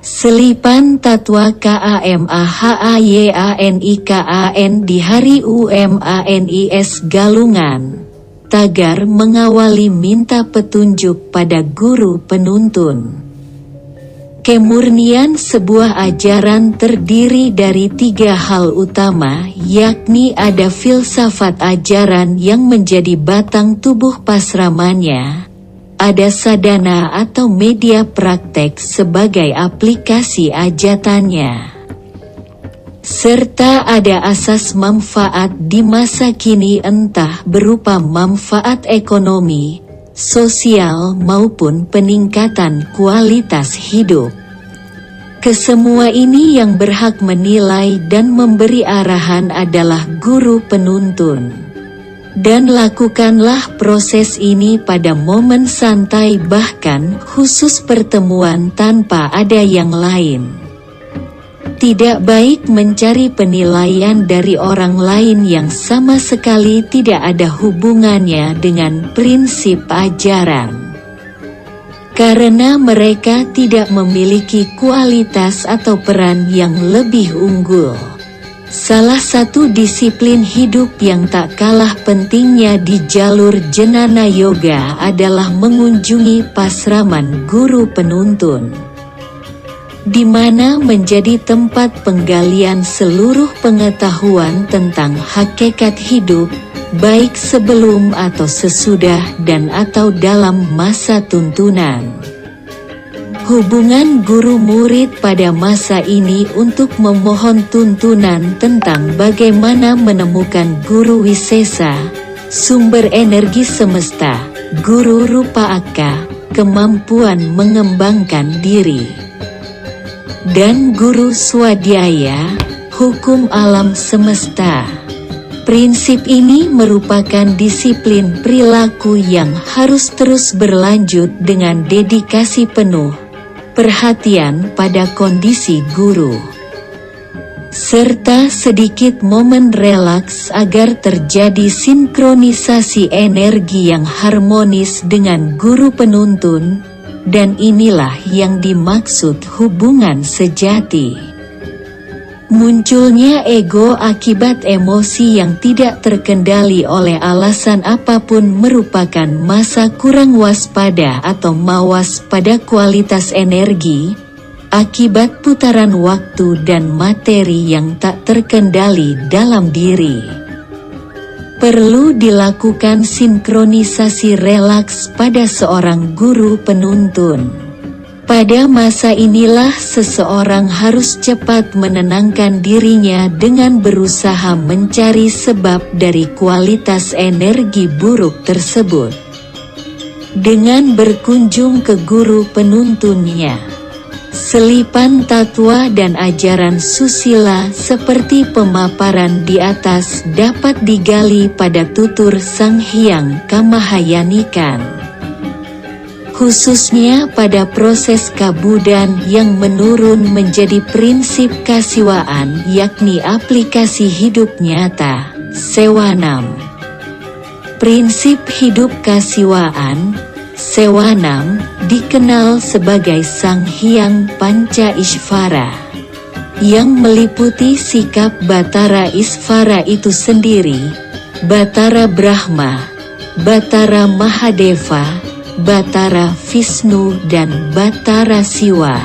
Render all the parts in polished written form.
Selipan Tatwa KAMAHAYANIKAN di hari UMANIS Galungan. Tagar mengawali minta petunjuk pada guru penuntun. Kemurnian sebuah ajaran terdiri dari 3 hal utama, yakni ada filsafat ajaran yang menjadi batang tubuh pasramannya, ada sadana atau media praktek sebagai aplikasi ajatannya, serta ada asas manfaat di masa kini entah berupa manfaat ekonomi, sosial maupun peningkatan kualitas hidup. Kesemua ini yang berhak menilai dan memberi arahan adalah guru penuntun. Dan lakukanlah proses ini pada momen santai bahkan khusus pertemuan tanpa ada yang lain. Tidak baik mencari penilaian dari orang lain yang sama sekali tidak ada hubungannya dengan prinsip ajaran. Karena mereka tidak memiliki kualitas atau peran yang lebih unggul. Salah satu disiplin hidup yang tak kalah pentingnya di jalur Jnana Yoga adalah mengunjungi pasraman guru penuntun, di mana menjadi tempat penggalian seluruh pengetahuan tentang hakikat hidup, baik sebelum atau sesudah dan atau dalam masa tuntunan. Hubungan guru-murid pada masa ini untuk memohon tuntunan tentang bagaimana menemukan guru wisesa, sumber energi semesta, guru rupa aka, kemampuan mengembangkan diri, dan guru swadhyaya, hukum alam semesta. Prinsip ini merupakan disiplin perilaku yang harus terus berlanjut dengan dedikasi penuh, perhatian pada kondisi guru, serta sedikit momen relaks agar terjadi sinkronisasi energi yang harmonis dengan guru penuntun, dan inilah yang dimaksud hubungan sejati. Munculnya ego akibat emosi yang tidak terkendali oleh alasan apapun merupakan masa kurang waspada atau mawas pada kualitas energi, akibat putaran waktu dan materi yang tak terkendali dalam diri. Perlu dilakukan sinkronisasi relaks pada seorang guru penuntun. Pada masa inilah seseorang harus cepat menenangkan dirinya dengan berusaha mencari sebab dari kualitas energi buruk tersebut, dengan berkunjung ke guru penuntunnya. Selipan tatwa dan ajaran susila seperti pemaparan di atas dapat digali pada tutur Sang Hyang Kamahayanikan, khususnya pada proses kabudan yang menurun menjadi prinsip kasiwaan, yakni aplikasi hidup nyata, sewanam. Prinsip hidup kasiwaan, sewanam, dikenal sebagai Sang Hyang Panca Ishvara, yang meliputi sikap Batara Isvara itu sendiri, Batara Brahma, Batara Mahadeva, Batara Vishnu dan Batara Siwa.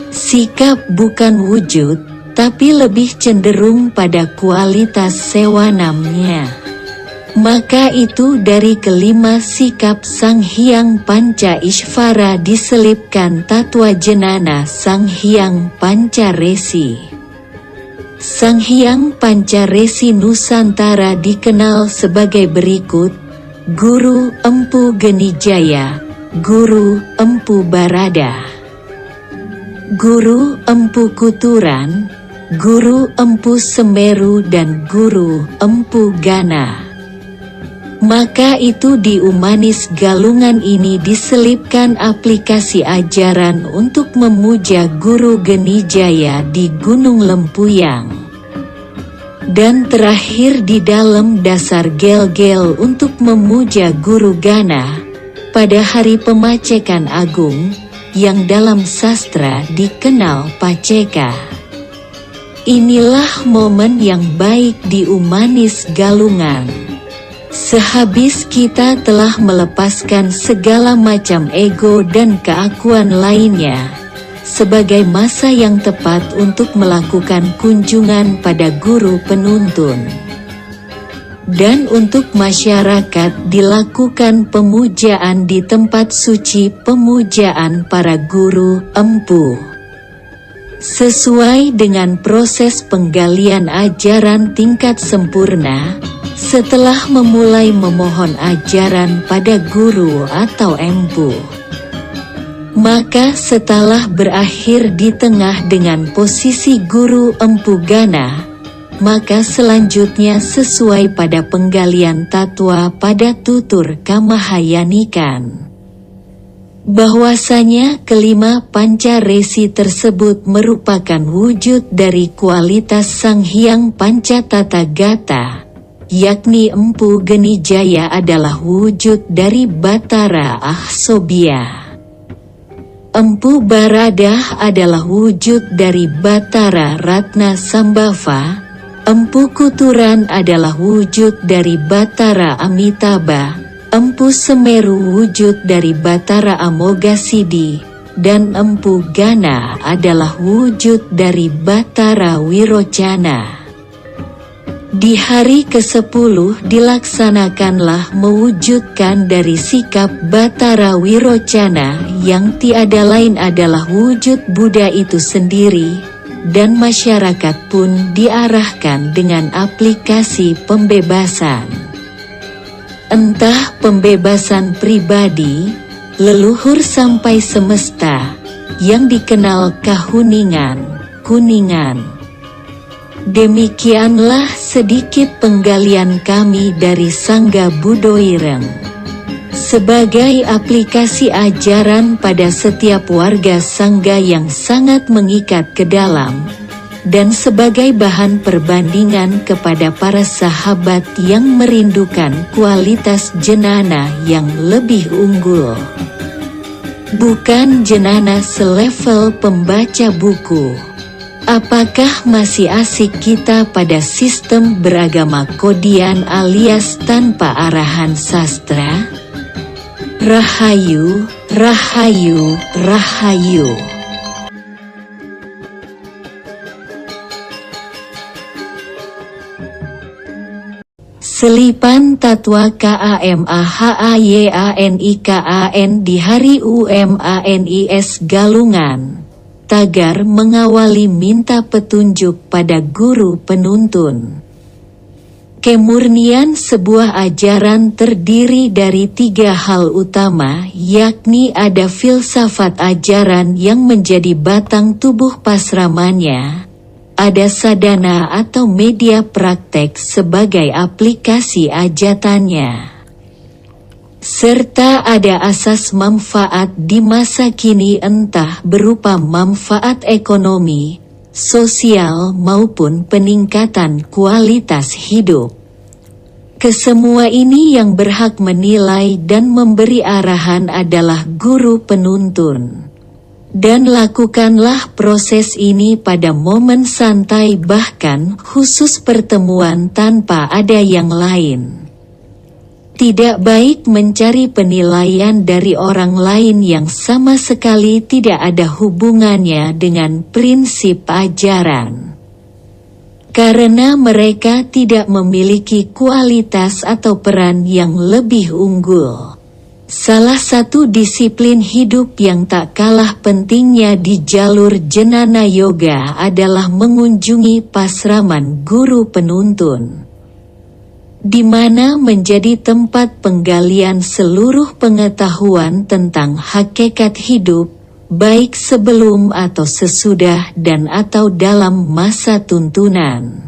Sikap bukan wujud, tapi lebih cenderung pada kualitas sewanamnya. Maka itu dari kelima sikap Sang Hyang Panca Ishvara diselipkan Tatwa Jnana Sang Hyang Panca Resi. Sang Hyang Panca Resi Nusantara dikenal sebagai berikut: Guru Empu Genijaya, Guru Empu Barada, Guru Empu Kuturan, Guru Empu Semeru dan Guru Empu Gana. Maka itu di Umanis Galungan ini diselipkan aplikasi ajaran untuk memuja Guru Genijaya di Gunung Lempuyang. Dan terakhir di dalam dasar gel-gel untuk memuja Guru Gana pada hari pemacekan agung, yang dalam sastra dikenal paceka. Inilah momen yang baik di Umanis Galungan. Sehabis kita telah melepaskan segala macam ego dan keakuan lainnya, sebagai masa yang tepat untuk melakukan kunjungan pada guru penuntun. Dan untuk masyarakat dilakukan pemujaan di tempat suci pemujaan para guru empu. Sesuai dengan proses penggalian ajaran tingkat sempurna, setelah memulai memohon ajaran pada guru atau empu. Maka setelah berakhir di tengah dengan posisi guru empu gana, maka selanjutnya sesuai pada penggalian tatwa pada tutur kamahayanikan, bahwasanya kelima panca resi tersebut merupakan wujud dari kualitas Sang Hyang Pancatathagata, yakni Empu Genijaya adalah wujud dari Batara Ahsobya. Empu Baradah adalah wujud dari Batara Ratna Sambava. Empu Kuturan adalah wujud dari Batara Amitabha, Empu Semeru wujud dari Batara Amoghasiddhi, dan Empu Gana adalah wujud dari Batara Wirocana. Di hari ke-10 dilaksanakanlah mewujudkan dari sikap Batara Wirocana yang tiada lain adalah wujud Buddha itu sendiri, dan masyarakat pun diarahkan dengan aplikasi pembebasan. Entah pembebasan pribadi, leluhur sampai semesta, yang dikenal kuningan. Demikianlah sedikit penggalian kami dari Sangga Budoireng. Sebagai aplikasi ajaran pada setiap warga Sangga yang sangat mengikat ke dalam, dan sebagai bahan perbandingan kepada para sahabat yang merindukan kualitas jenana yang lebih unggul. Bukan jenana selevel pembaca buku. Apakah masih asik kita pada sistem beragama kodian alias tanpa arahan sastra? Rahayu, rahayu, rahayu. Selipan Tatwa KAMAHAYANIKAN di hari UMANIS Galungan. Tagar mengawali minta petunjuk pada guru penuntun. Kemurnian sebuah ajaran terdiri dari 3 hal utama, yakni ada filsafat ajaran yang menjadi batang tubuh pasramannya, ada sadana atau media praktek sebagai aplikasi ajatannya, serta ada asas manfaat di masa kini entah berupa manfaat ekonomi, sosial maupun peningkatan kualitas hidup. Kesemua ini yang berhak menilai dan memberi arahan adalah guru penuntun. Dan lakukanlah proses ini pada momen santai bahkan khusus pertemuan tanpa ada yang lain. Tidak baik mencari penilaian dari orang lain yang sama sekali tidak ada hubungannya dengan prinsip ajaran. Karena mereka tidak memiliki kualitas atau peran yang lebih unggul. Salah satu disiplin hidup yang tak kalah pentingnya di jalur Jnana Yoga adalah mengunjungi pasraman guru penuntun, di mana menjadi tempat penggalian seluruh pengetahuan tentang hakikat hidup, baik sebelum atau sesudah dan atau dalam masa tuntunan.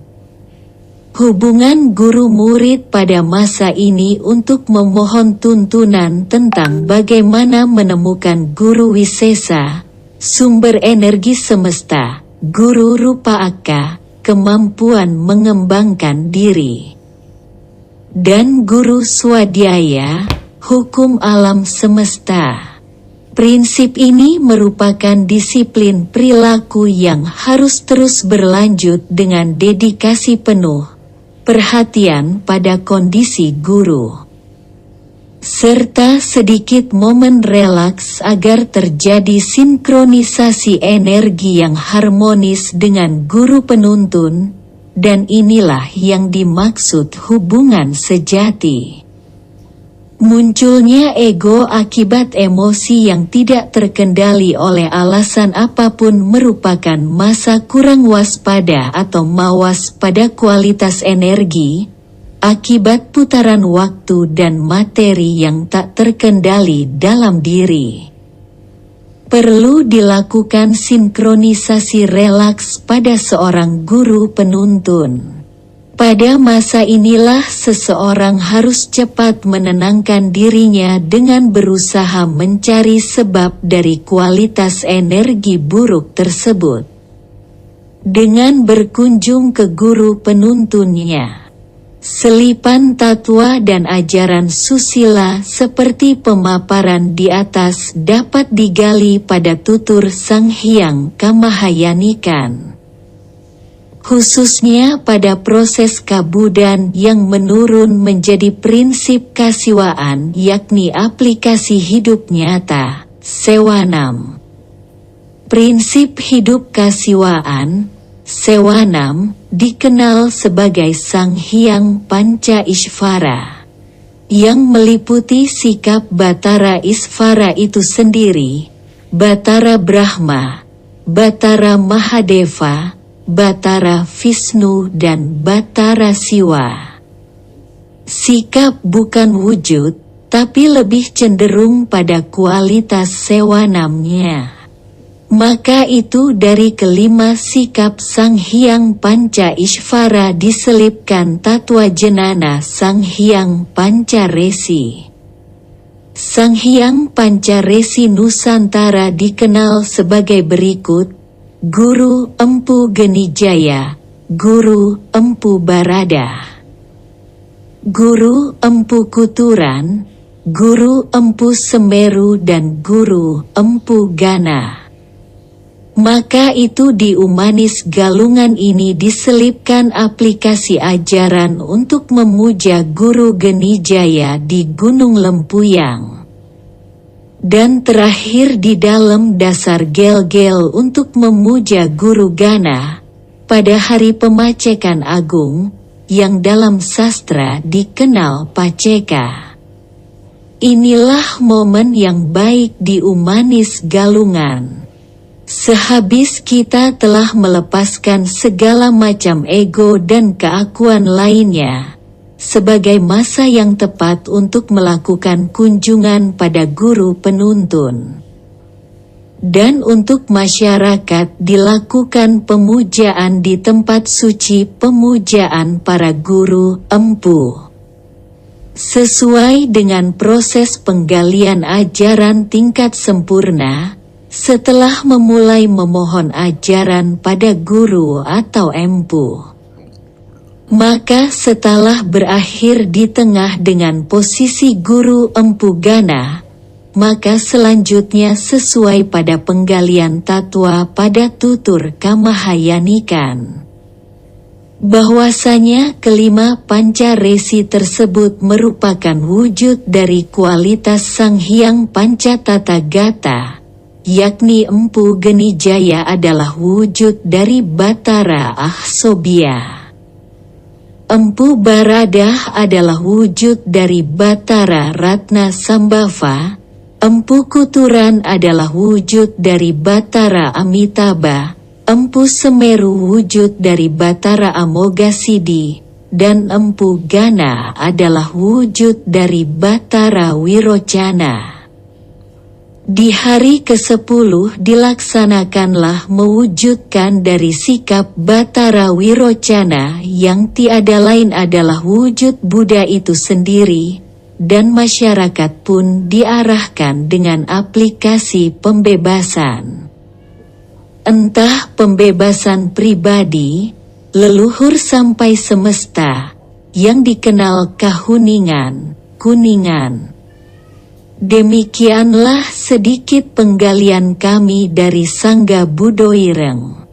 Hubungan guru murid pada masa ini untuk memohon tuntunan tentang bagaimana menemukan guru wisesa, sumber energi semesta, guru rupa akka, kemampuan mengembangkan diri, dan guru swadhyaya, hukum alam semesta. Prinsip ini merupakan disiplin perilaku yang harus terus berlanjut dengan dedikasi penuh, perhatian pada kondisi guru, serta sedikit momen relaks agar terjadi sinkronisasi energi yang harmonis dengan guru penuntun, dan inilah yang dimaksud hubungan sejati. Munculnya ego akibat emosi yang tidak terkendali oleh alasan apapun merupakan masa kurang waspada atau mawas pada kualitas energi, akibat putaran waktu dan materi yang tak terkendali dalam diri. Perlu dilakukan sinkronisasi relaks pada seorang guru penuntun. Pada masa inilah seseorang harus cepat menenangkan dirinya dengan berusaha mencari sebab dari kualitas energi buruk tersebut. Dengan berkunjung ke guru penuntunnya, selipan tatwa dan ajaran susila seperti pemaparan di atas dapat digali pada tutur Sang Hyang Kamahayanikan. Khususnya pada proses kabudan yang menurun menjadi prinsip kasiwaan yakni aplikasi hidup nyata, sewanam. Prinsip hidup kasiwaan, sewanam, dikenal sebagai Sang Hyang Panca Ishvara, yang meliputi sikap Batara Isvara itu sendiri, Batara Brahma, Batara Mahadeva, Batara Vishnu dan Batara Siwa. Sikap bukan wujud, tapi lebih cenderung pada kualitas sewanamnya. Maka itu dari kelima sikap Sang Hyang Panca Ishvara diselipkan tatwa jenana Sang Hyang Panca Resi. Sang Hyang Panca Resi Nusantara dikenal sebagai berikut: Guru Empu Genijaya, Guru Empu Barada, Guru Empu Kuturan, Guru Empu Semeru dan Guru Empu Gana. Maka itu di Umanis Galungan ini diselipkan aplikasi ajaran untuk memuja Guru Genijaya di Gunung Lempuyang. Dan terakhir di dalam dasar gel-gel untuk memuja Guru Gana pada hari pemacekan agung yang dalam sastra dikenal Paceka. Inilah momen yang baik di Umanis Galungan. Sehabis kita telah melepaskan segala macam ego dan keakuan lainnya, sebagai masa yang tepat untuk melakukan kunjungan pada guru penuntun. Dan untuk masyarakat dilakukan pemujaan di tempat suci pemujaan para guru empu. Sesuai dengan proses penggalian ajaran tingkat sempurna, setelah memulai memohon ajaran pada guru atau empu. Maka setelah berakhir di tengah dengan posisi Guru Empu Gana, maka selanjutnya sesuai pada penggalian tatwa pada tutur Kamahayanikan, bahwasanya kelima panca resi tersebut merupakan wujud dari kualitas Sang Hyang Panca Tathagata, yakni Empu Genijaya adalah wujud dari Batara Ahsobia. Empu Barada adalah wujud dari Batara Ratna Sambhava, Empu Kuturan adalah wujud dari Batara Amitabha, Empu Semeru wujud dari Batara Amoghasiddhi, dan Empu Gana adalah wujud dari Batara Wirocana. Di hari ke-10 dilaksanakanlah mewujudkan dari sikap Batara Wirocana yang tiada lain adalah wujud Buddha itu sendiri, dan masyarakat pun diarahkan dengan aplikasi pembebasan. Entah pembebasan pribadi, leluhur sampai semesta, yang dikenal kahuningan, kuningan. Demikianlah sedikit penggalian kami dari Sangga Budoireng.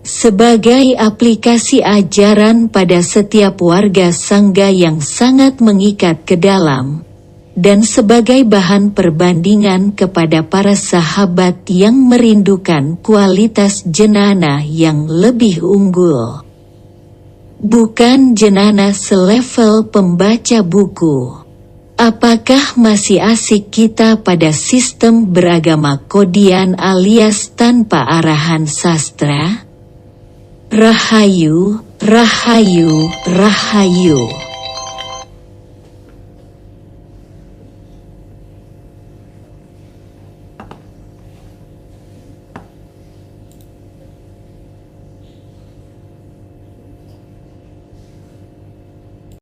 Sebagai aplikasi ajaran pada setiap warga Sangga yang sangat mengikat ke dalam, dan sebagai bahan perbandingan kepada para sahabat yang merindukan kualitas jenana yang lebih unggul. Bukan jenana selevel pembaca buku. Apakah masih asik kita pada sistem beragama kodian alias tanpa arahan sastra? Rahayu, Rahayu, Rahayu.